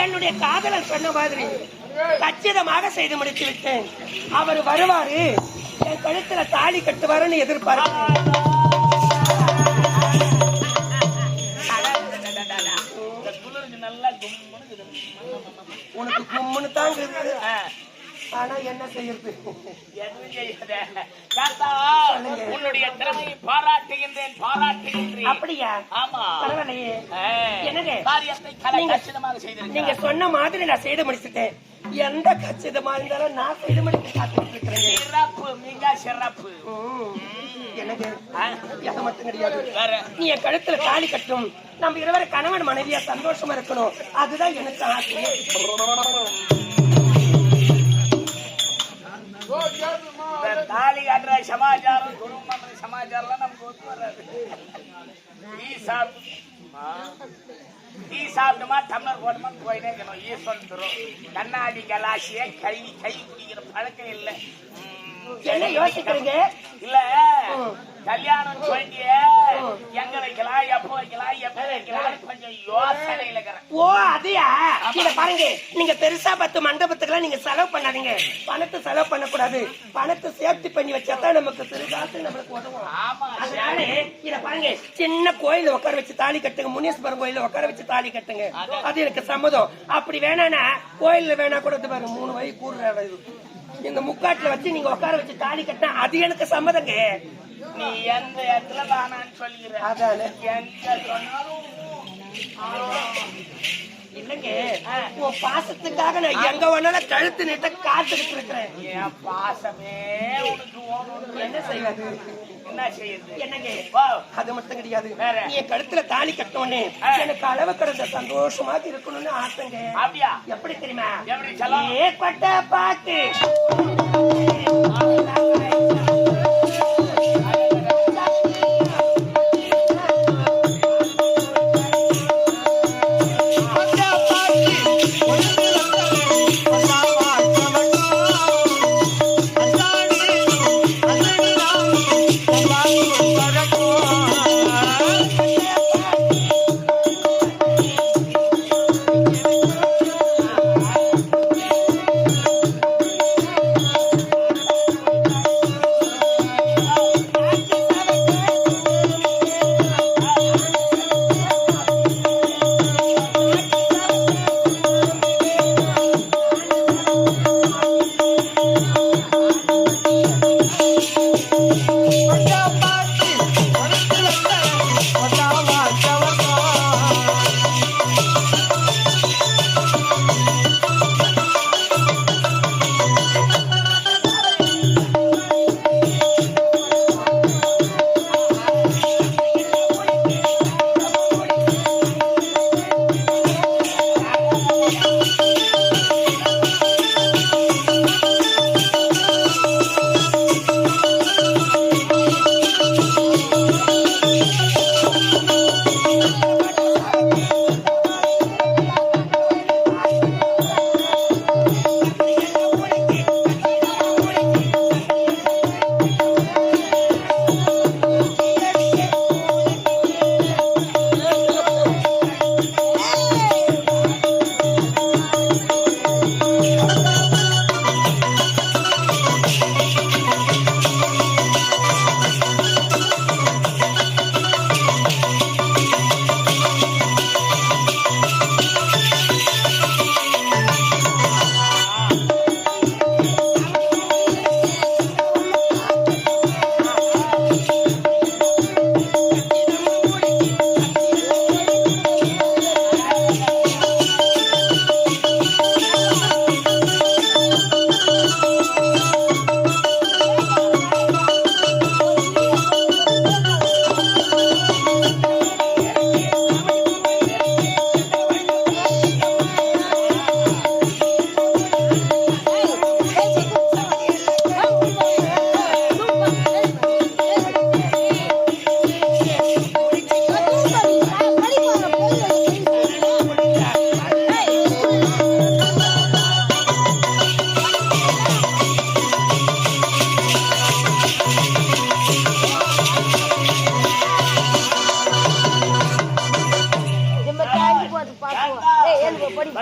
என்னுடைய காதலன் சொன்ன மாதிரி கச்சிதமாக செய்து முடித்து விட்டேன். அவர் வருவாரு, என் கழுத்துல தாலி கட்டுவாருன்னு எதிர்பார்க்கிறேன். உனக்கு கும்முன்னு தாங்க இருக்குது. ஆனா என்ன செய்யறது? உன்னுடைய திறமையை பாராட்டுகின்றேன், பாராட்டுகின்றேன். அப்படியா? ஆமா, பரவாயில்லையே. என்னங்க நீங்க சொன்ன மாதிரி நான் செய்து முடிச்சுட்டேன். எந்த கச்சிதமா இருந்தாலும் நான் செய்து முடிக்க காத்துட்டு இருக்கிறேன். சிறப்பு, மிக சிறப்பு. எனக்கு எதை மட்டும் கிடையாது, நீ என் கழுத்துல தாலி கட்டும், நம்ம இருவரை கணவன் மனைவியா சந்தோஷமா இருக்கணும். அதுதான் எனக்கு ஆசை. தாலி கட்டுற சமாச்சாரம், குடும்பம் சமாச்சாரம் நமக்கு ஒத்து வராது. டீ சாப்பிட்டுமா டம்ளர் போட்டுமா போயினே இருக்கணும். ஈஸ்வரன் தரும் கண்ணாடி கலாசிய கை குடிக்கிற பழக்கம் இல்லை. என்ன யோசிக்கிறீங்க? இல்ல கல்யாணம் சொல்லிய எங்க வைக்கலாம், எப்ப வைக்கலாம், எப்ப வைக்கலாம் கொஞ்சம் யோசனையில இருக்கிறேன். ஓ அதையா? இத பாருங்க, நீங்க பெருசா 10 மண்டபத்துக்கெல்லாம் நீங்க செலவு பண்ணாதீங்க. பணத்தை செலவு பண்ணக்கூடாது. பணத்தை சேஃப்டி பண்ணி வச்சாதான் நமக்கு சிறுகாசு நம்மளுக்கு உதவும். அதனால இத பாருங்க, சின்ன கோயில உட்கார வச்சு தாலி கட்டுங்க. முனீஸ்வரன் கோயில உட்கார வச்சு தாலி கட்டுங்க. அது எனக்கு சம்மதம். அப்படி வேணானா கோயில்ல வேணா கூட பாருங்க, 3 வயசு கூறு இந்த முக்காட்டுல வச்சு நீங்க உட்கார வச்சு தாலி கட்டினா அது எனக்கு சம்மதங்க. நீ எந்த இடத்துல வேணான்னு சொல்லிக்கிற? அதானே எங்க சொன்னாலும் இல்லங்க, உன் பாசத்துக்காக நான் எங்க வேணாலும் கழுத்து நீட்ட காத்துக்கிட்டு இருக்கிறேன். என் பாசமே உனக்கு ஓணும். என்ன செய்வது? என்ன செய்யுது? என்னங்க, அது மட்டும் கிடையாது, நீ என் கழுத்துல தாலி கட்டோன்னே எனக்கு அளவு கடந்த சந்தோஷமாக இருக்கணும்னு ஆசைங்க. அப்படியா? எப்படி தெரியுமா? எப்படி சொல்லலாம்? ஏற்பட்ட பாட்டு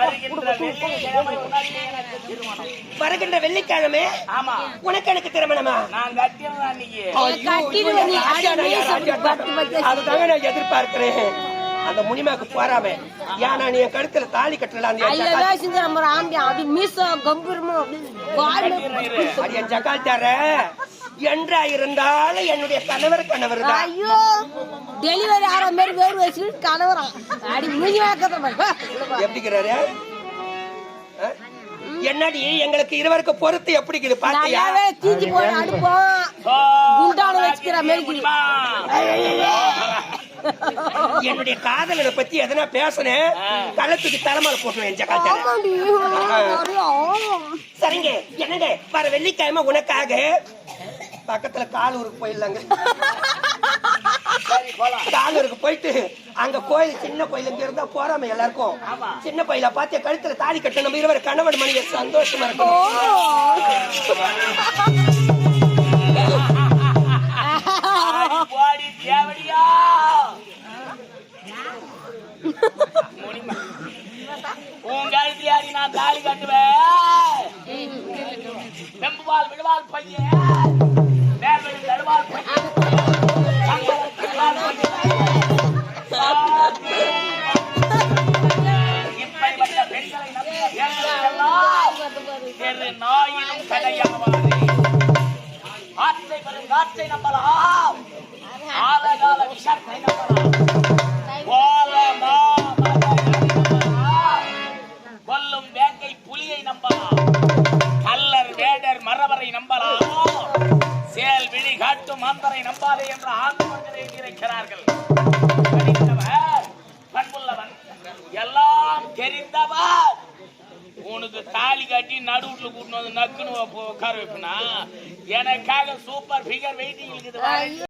வருகின்ற வெள்ளிக்கிழமை உனக்கு எனக்கு திருமணம். வருகின்ற வெள்ளிக்கிழமை ஆமா, உனக்கு எனக்கு திருமணமா? நான் கட்டிடுறேன் அன்னைக்கு. அதுதாங்க நான் எதிர்பார்க்கிறேன். அந்த முனிமாக்கு போறாம ஏன்னா நீ என் கழுத்துல தாலி கட்டலாம். என் ஜகால்தார என்றா இருந்தாலும் என்னுடைய கணவர் தான். ஐயோ டெலிவரி ஆற மாதிரி வேறு வச்சு கணவரா அடி எப்படிங்கிறாரு? என்னடி எங்களுக்கு இருவருக்கு பொறுத்து எப்படி இருக்குது பாத்தியா? தீஞ்சி போய் அடுப்போம் குண்டான வச்சுக்கிற மாதிரி. என்னுடைய காதலனை பத்தி எதனா பேசுனேன் கழுத்துக்கு தலைமையில போட்டுவேன் ஜகால்தார. சரிங்க, என்னங்க வர வெள்ளிக்கிழமை உனக்காக பக்கத்துல காலூருக்கு போயிடலாங்க. காலூருக்கு போயிட்டு அங்க கோயில், சின்ன கோயில் இங்க இருந்தா போறாம எல்லாருக்கும் சின்ன கோயில பார்த்து கழுத்துல தாலி கட்ட நம்ம இருவர் கணவன் மனைவி சந்தோஷமா இருக்கும். உங்காலத்தி யாரி நான் தாலி கட்டுவேன். வெம்புவால் விடுவால் பையன், நேர்வழி நடுவால் பையன், இப்படிப்பட்ட பெண்களை நம்பிய நாயினும் கடையாவாரே. ஆற்றை வரும் காற்றை நம்பலாம், ஆலகால விஷத்தை நம்பலாம், கொல்லும் வேங்கை புலியை நம்பலாம், கல்லர் வேடர் மரவரை நம்பலாம், சேல் விழி காட்டும் மாந்தரை நம்பாதே என்ற ஆண்டவர்கள் எழுதியிருக்கிறார்கள். படித்தவர், பண்புள்ளவன், எல்லாம் தெரிந்தவர். உனக்கு தாலி கட்டி நடுவுல கூட்டு வந்து நக்குன்னு உட்கார வைப்பனா? எனக்காக சூப்பர் ஃபிகர் வெயிட்டிங் இருக்குது.